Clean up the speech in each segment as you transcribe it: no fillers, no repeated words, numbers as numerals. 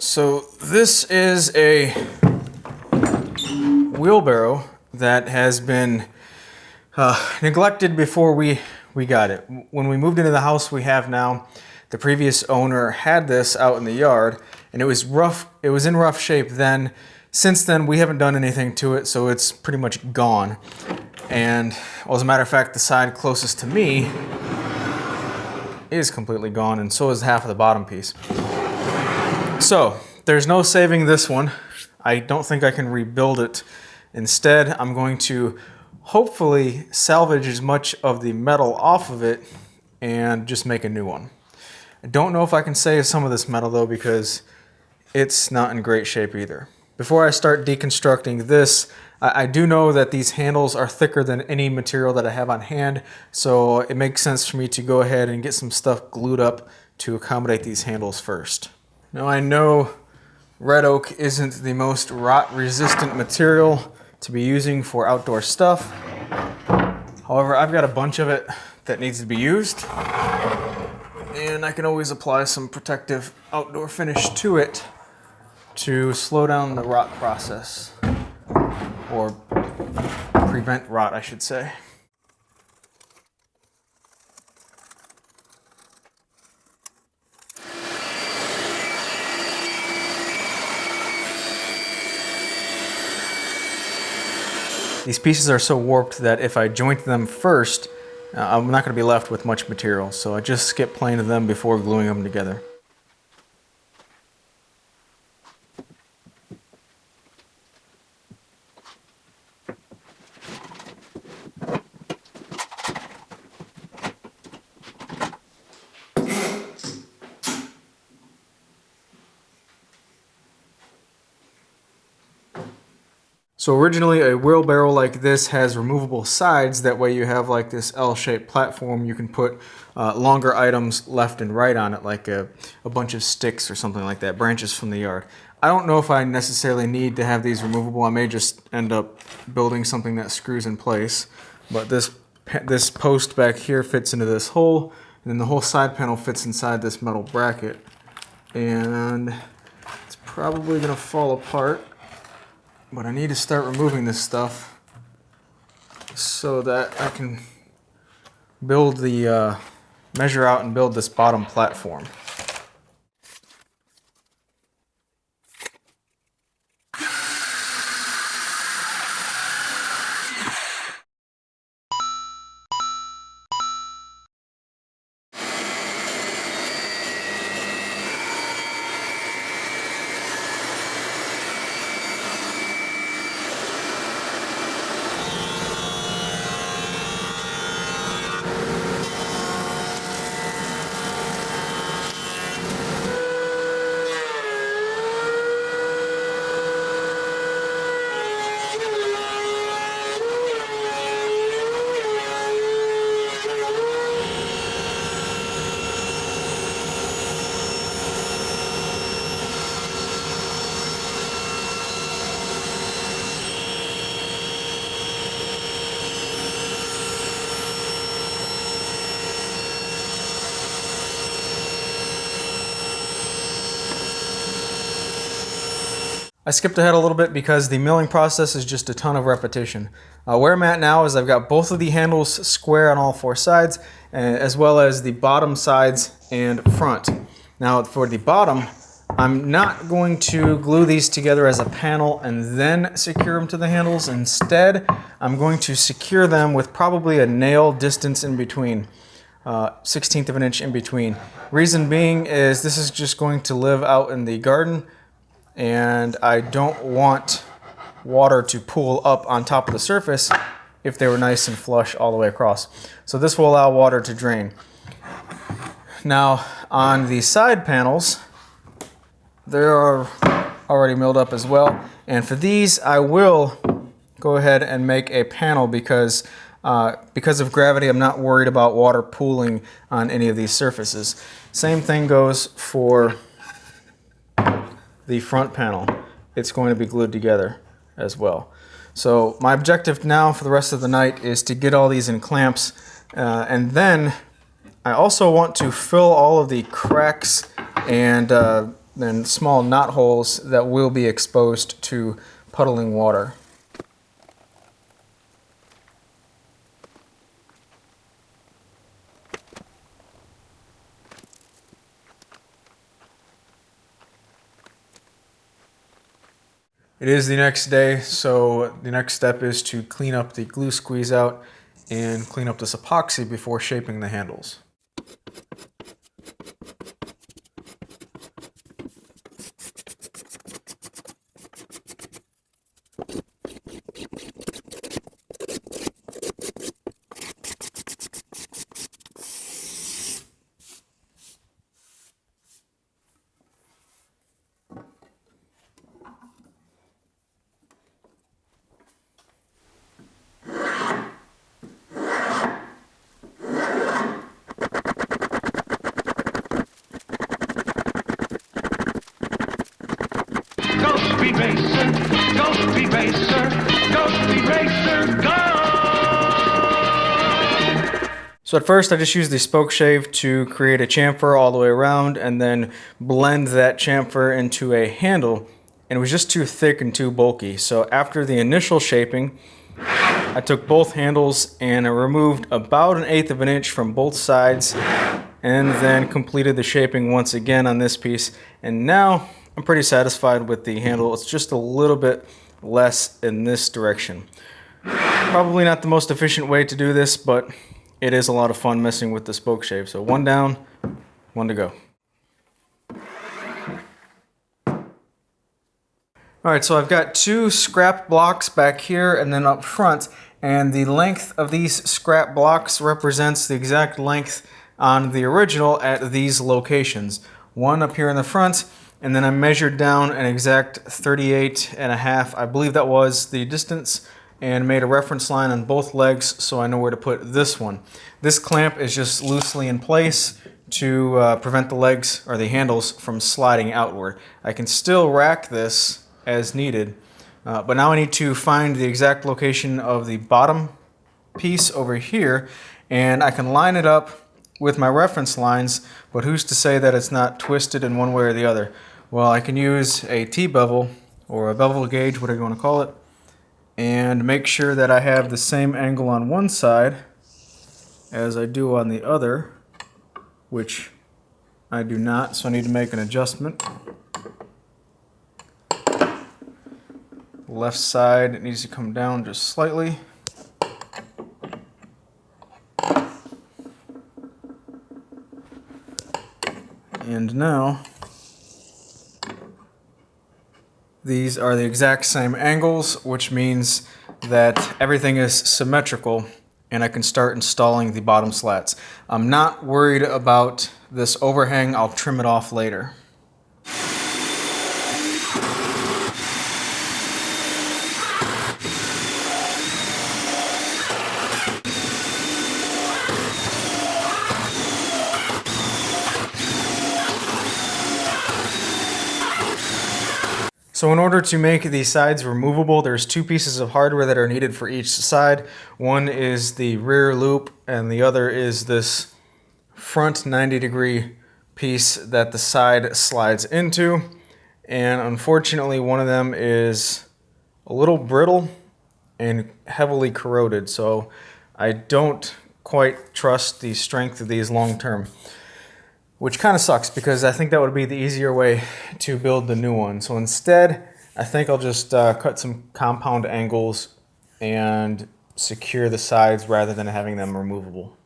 So this is a wheelbarrow that has been neglected before we got it. When we moved into the house we have now, the previous owner had this out in the yard and it was rough. It was in rough shape then. Since then we haven't done anything to it, so it's pretty much gone. And well, as a matter of fact, the side closest to me is completely gone, and so is half of the bottom piece. So there's no saving this one. I don't think I can rebuild it. Instead, I'm going to hopefully salvage as much of the metal off of it and just make a new one. I don't know if I can save some of this metal though, because it's not in great shape either. Before I start deconstructing this, I do know that these handles are thicker than any material that I have on hand, so it makes sense for me to go ahead and get some stuff glued up to accommodate these handles first. Now I know red oak isn't the most rot resistant material to be using for outdoor stuff. However, I've got a bunch of it that needs to be used, and I can always apply some protective outdoor finish to it to slow down the rot process, or prevent rot, I should say. These pieces are so warped that if I joint them first, I'm not going to be left with much material, so I just skip planing them before gluing them together. So originally a wheelbarrow like this has removable sides, that way you have like this L-shaped platform. You can put longer items left and right on it, like a bunch of sticks or something like that, branches from the yard. I don't know if I necessarily need to have these removable. I may just end up building something that screws in place, but this post back here fits into this hole, and then the whole side panel fits inside this metal bracket, and it's probably going to fall apart. But I need to start removing this stuff so that I can build the, measure out and build this bottom platform. I skipped ahead a little bit because the milling process is just a ton of repetition. Where I'm at now is I've got both of the handles square on all four sides, as well as the bottom sides and front. Now for the bottom, I'm not going to glue these together as a panel and then secure them to the handles. Instead, I'm going to secure them with probably a nail distance in between, 1/16 of an inch in between. Reason being is this is just going to live out in the garden, and I don't want water to pool up on top of the surface if they were nice and flush all the way across. So this will allow water to drain. Now on the side panels, they are already milled up as well, and for these I will go ahead and make a panel because of gravity. I'm not worried about water pooling on any of these surfaces. Same thing goes for the front panel. It's going to be glued together as well. So my objective now for the rest of the night is to get all these in clamps, and then I also want to fill all of the cracks and then small knot holes that will be exposed to puddling water. It is the next day, so the next step is to clean up the glue squeeze out and clean up this epoxy before shaping the handles. Go Speed Racer, go Speed Racer, go! So at first I just used the spoke shave to create a chamfer all the way around and then blend that chamfer into a handle, and it was just too thick and too bulky. So after the initial shaping, I took both handles and I removed about 1/8 of an inch from both sides and then completed the shaping once again on this piece. And now I'm pretty satisfied with the handle. It's just a little bit less in this direction. Probably not the most efficient way to do this, but it is a lot of fun messing with the spoke shave. So one down, one to go. All right, so I've got 2 scrap blocks back here and then up front, and the length of these scrap blocks represents the exact length on the original at these locations. One up here in the front, and then I measured down an exact 38.5. I believe that was the distance, and made a reference line on both legs so I know where to put this one. This clamp is just loosely in place to prevent the legs or the handles from sliding outward. I can still rack this as needed, but now I need to find the exact location of the bottom piece over here, and I can line it up with my reference lines, but who's to say that it's not twisted in one way or the other? Well, I can use a T-bevel or a bevel gauge, whatever you want to call it, and make sure that I have the same angle on one side as I do on the other, which I do not, so I need to make an adjustment. Left side, it needs to come down just slightly. And now, these are the exact same angles, which means that everything is symmetrical and I can start installing the bottom slats. I'm not worried about this overhang. I'll trim it off later. So in order to make the sides removable, there's 2 pieces of hardware that are needed for each side. One is the rear loop and the other is this front 90-degree piece that the side slides into. And unfortunately, one of them is a little brittle and heavily corroded, so I don't quite trust the strength of these long term. Which kind of sucks because I think that would be the easier way to build the new one. So instead, I think I'll just cut some compound angles and secure the sides rather than having them removable.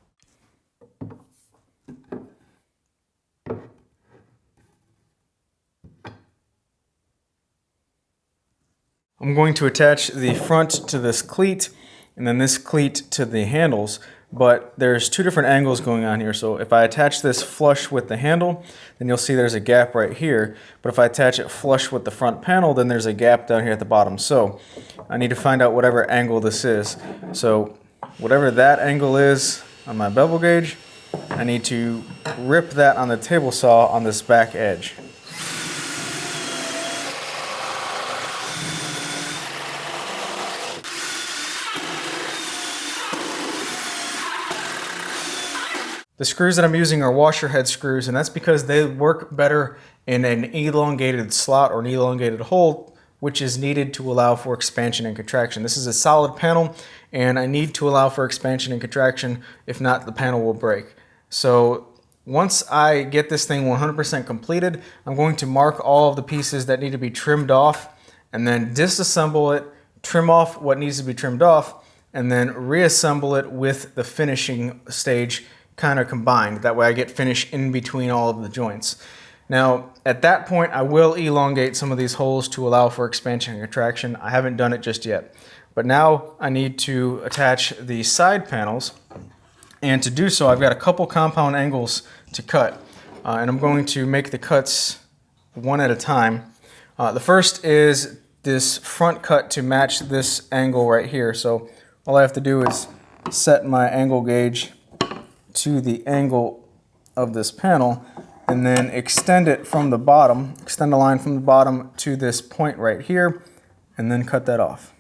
I'm going to attach the front to this cleat and then this cleat to the handles. But there's 2 different angles going on here. So if I attach this flush with the handle, then you'll see there's a gap right here. But if I attach it flush with the front panel, then there's a gap down here at the bottom. So I need to find out whatever angle this is. So whatever that angle is on my bevel gauge, I need to rip that on the table saw on this back edge. The screws that I'm using are washer head screws, and that's because they work better in an elongated slot or an elongated hole, which is needed to allow for expansion and contraction. This is a solid panel, and I need to allow for expansion and contraction. If not, the panel will break. So once I get this thing 100% completed, I'm going to mark all of the pieces that need to be trimmed off, and then disassemble it, trim off what needs to be trimmed off, and then reassemble it with the finishing stage kind of combined. That way I get finish in between all of the joints. Now, at that point, I will elongate some of these holes to allow for expansion and contraction. I haven't done it just yet. But now I need to attach the side panels. And to do so, I've got a couple compound angles to cut. And I'm going to make the cuts one at a time. The first is this front cut to match this angle right here. So all I have to do is set my angle gauge to the angle of this panel and then extend it from the bottom, extend a line from the bottom to this point right here, and then cut that off.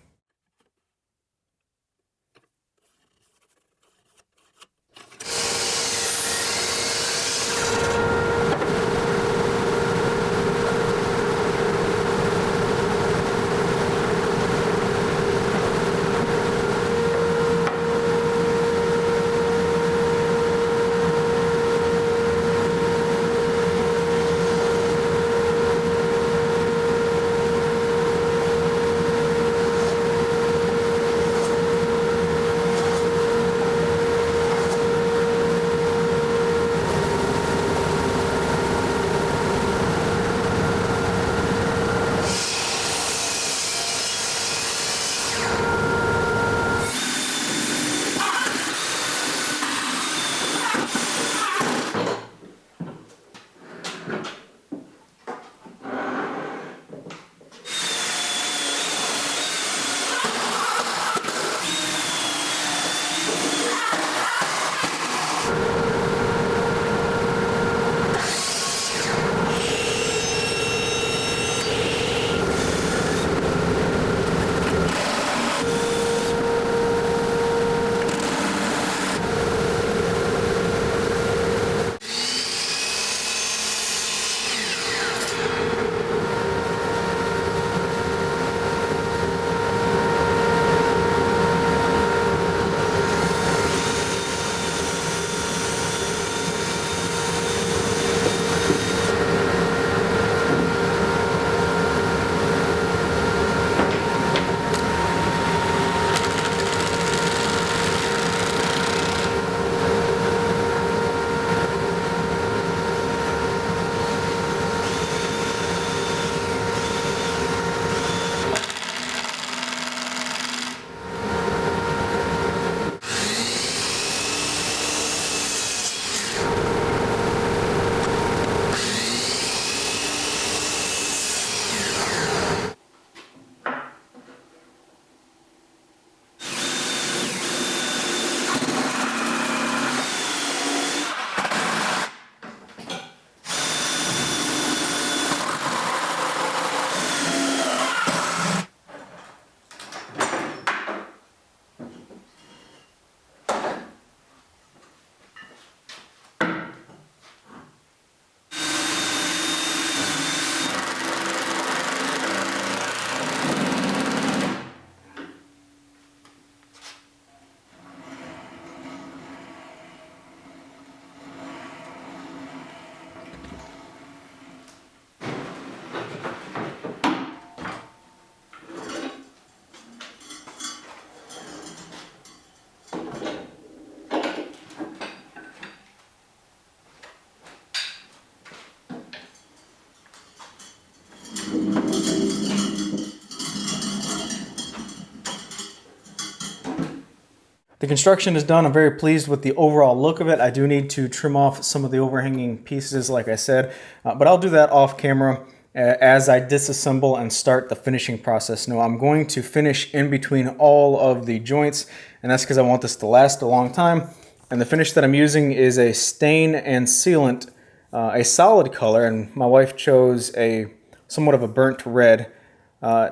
The construction is done. I'm very pleased with the overall look of it. I do need to trim off some of the overhanging pieces, like I said, but I'll do that off camera as I disassemble and start the finishing process. Now, I'm going to finish in between all of the joints, and that's because I want this to last a long time. And the finish that I'm using is a stain and sealant, a solid color, and my wife chose a somewhat of a burnt red.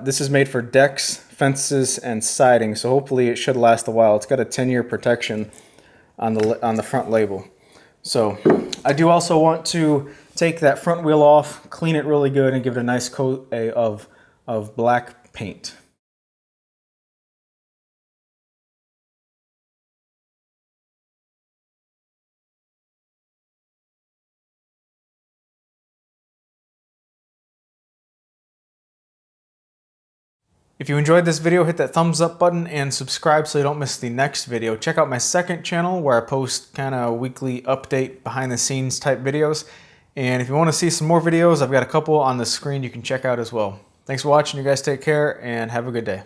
This is made for decks, fences, and siding, so hopefully it should last a while. It's got a 10-year protection on the front label. So I do also want to take that front wheel off, clean it really good, and give it a nice coat of black paint. If you enjoyed this video, hit that thumbs up button and subscribe so you don't miss the next video. Check out my second channel where I post kind of weekly update behind the scenes type videos. And if you want to see some more videos, I've got a couple on the screen you can check out as well. Thanks for watching. You guys take care and have a good day.